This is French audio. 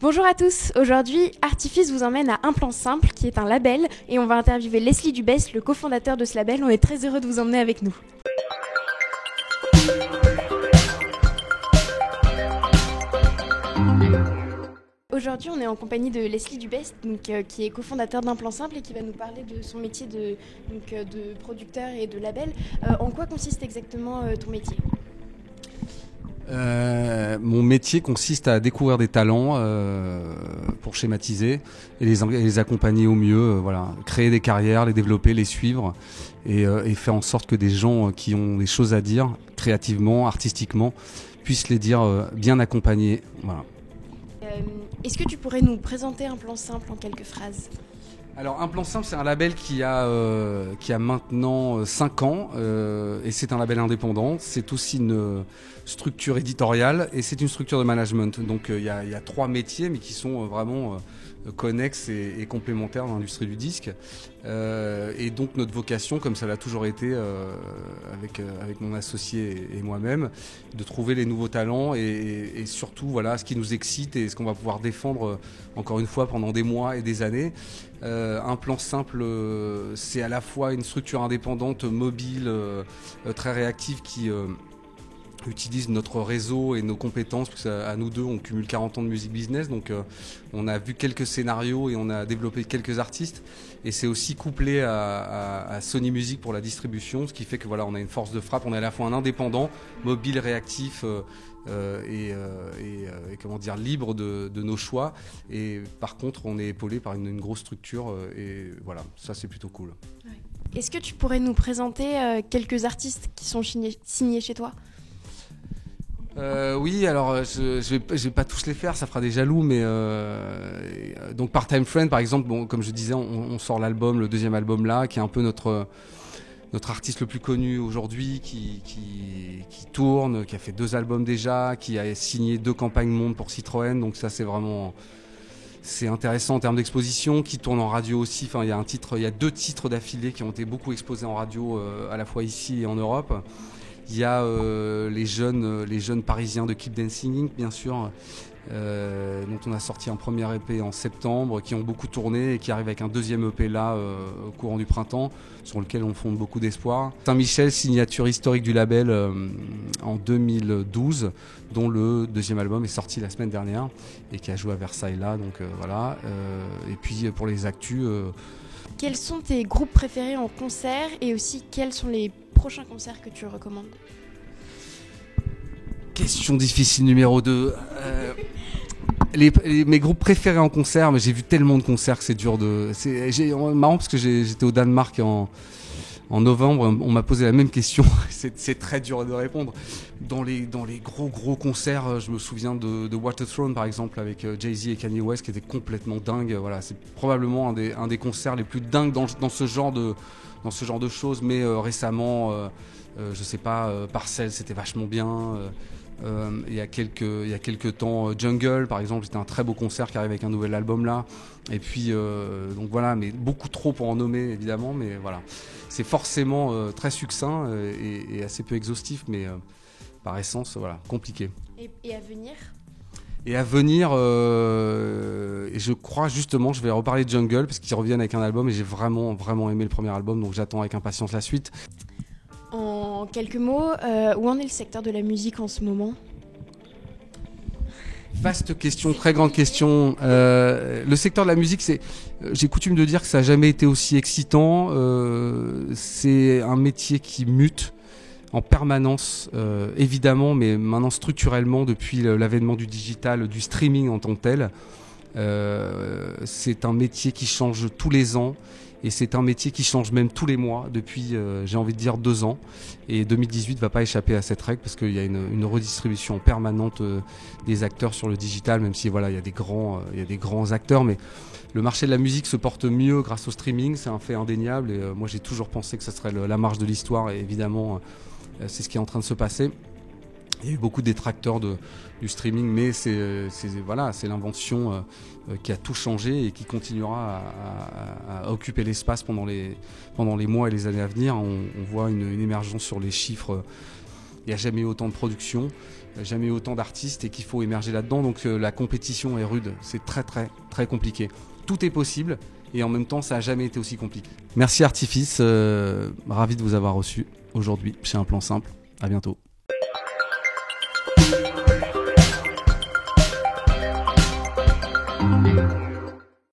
Bonjour à tous, aujourd'hui Artifice vous emmène à Un Plan Simple qui est un label et on va interviewer Leslie Dubès, le cofondateur de ce label. On est très heureux de vous emmener avec nous. Aujourd'hui, on est en compagnie de Leslie Dubès, qui est cofondateur d'Un Plan Simple et qui va nous parler de son métier de producteur et de label. En quoi consiste exactement ton métier ? Mon métier consiste à découvrir des talents pour schématiser et les accompagner au mieux, créer des carrières, les développer, les suivre et faire en sorte que des gens qui ont des choses à dire créativement, artistiquement, puissent les dire bien accompagnés. Voilà. Est-ce que tu pourrais nous présenter Un Plan Simple en quelques phrases ? Alors Un Plan Simple, c'est un label qui a maintenant 5 ans et c'est un label indépendant. C'est aussi une structure éditoriale et c'est une structure de management. Donc il y a 3 métiers mais qui sont vraiment connexes et complémentaires dans l'industrie du disque. Et donc notre vocation, comme ça l'a toujours été avec mon associé et moi-même, de trouver les nouveaux talents et surtout ce qui nous excite et ce qu'on va pouvoir défendre encore une fois pendant des mois et des années. Un Plan Simple, c'est à la fois une structure indépendante, mobile, très réactive qui utilise notre réseau et nos compétences, parce qu'à nous deux on cumule 40 ans de musique business, donc on a vu quelques scénarios et on a développé quelques artistes, et c'est aussi couplé à Sony Music pour la distribution, ce qui fait que on a une force de frappe. On est à la fois un indépendant, mobile, réactif et libre de nos choix, et par contre on est épaulé par une grosse structure et ça c'est plutôt cool. Ouais. Est-ce que tu pourrais nous présenter quelques artistes qui sont signés chez toi ? Oui, alors je vais pas tous les faire, ça fera des jaloux, mais donc Part-Time Friend par exemple, comme je disais, on sort l'album, le 2e album là, qui est un peu notre artiste le plus connu aujourd'hui, qui tourne, qui a fait 2 albums déjà, qui a signé 2 campagnes monde pour Citroën, donc ça c'est intéressant en termes d'exposition, qui tourne en radio aussi. Enfin, il y a 2 titres d'affilée qui ont été beaucoup exposés en radio, à la fois ici et en Europe. Il y a les jeunes parisiens de Keep Dancing, bien sûr, dont on a sorti un premier EP en septembre, qui ont beaucoup tourné et qui arrivent avec un 2e EP là au courant du printemps, sur lequel on fonde beaucoup d'espoir. Saint-Michel, signature historique du label en 2012, dont le 2e album est sorti la semaine dernière et qui a joué à Versailles là, donc voilà. Et puis pour les actus... Quels sont tes groupes préférés en concert et aussi quels sont les prochains concerts que tu recommandes ? Question difficile numéro 2. Mes groupes préférés en concert, mais j'ai vu tellement de concerts que c'est dur de... C'est marrant parce que j'étais au Danemark en novembre, on m'a posé la même question. C'est très dur de répondre. Dans les gros concerts, je me souviens de Waterthrone par exemple, avec Jay-Z et Kanye West, qui était complètement dingue. Voilà, c'est probablement un des concerts les plus dingues dans ce genre de choses. Mais récemment, je sais pas, Parcels, c'était vachement bien. Il y a quelques temps, Jungle par exemple, c'était un très beau concert qui arrive avec un nouvel album là. Et puis donc voilà, mais beaucoup trop pour en nommer évidemment, mais voilà, c'est forcément très succinct et assez peu exhaustif, mais par essence compliqué. Et à venir ? Et à venir, et je crois justement, je vais reparler de Jungle parce qu'ils reviennent avec un album et j'ai vraiment aimé le premier album, donc j'attends avec impatience la suite. En quelques mots, où en est le secteur de la musique en ce moment ? Vaste question, très grande question. Le secteur de la musique, j'ai coutume de dire que ça n'a jamais été aussi excitant. C'est un métier qui mute en permanence, évidemment, mais maintenant structurellement depuis l'avènement du digital, du streaming en tant que tel. C'est un métier qui change tous les ans. Et c'est un métier qui change même tous les mois depuis, j'ai envie de dire, 2 ans. Et 2018 va pas échapper à cette règle parce qu'il y a une redistribution permanente des acteurs sur le digital, même si il y a des grands acteurs. Mais le marché de la musique se porte mieux grâce au streaming, c'est un fait indéniable. Et moi, j'ai toujours pensé que ça serait la marche de l'histoire. Et évidemment, c'est ce qui est en train de se passer. Il y a eu beaucoup de détracteurs du streaming, mais c'est l'invention qui a tout changé et qui continuera à occuper l'espace pendant les mois et les années à venir. On voit une émergence sur les chiffres il n'y a jamais eu autant de production, jamais eu autant d'artistes et qu'il faut émerger là-dedans. Donc la compétition est rude, c'est très très très compliqué. Tout est possible et en même temps ça n'a jamais été aussi compliqué. Merci Artifice, ravi de vous avoir reçu aujourd'hui chez Un Plan Simple. À bientôt.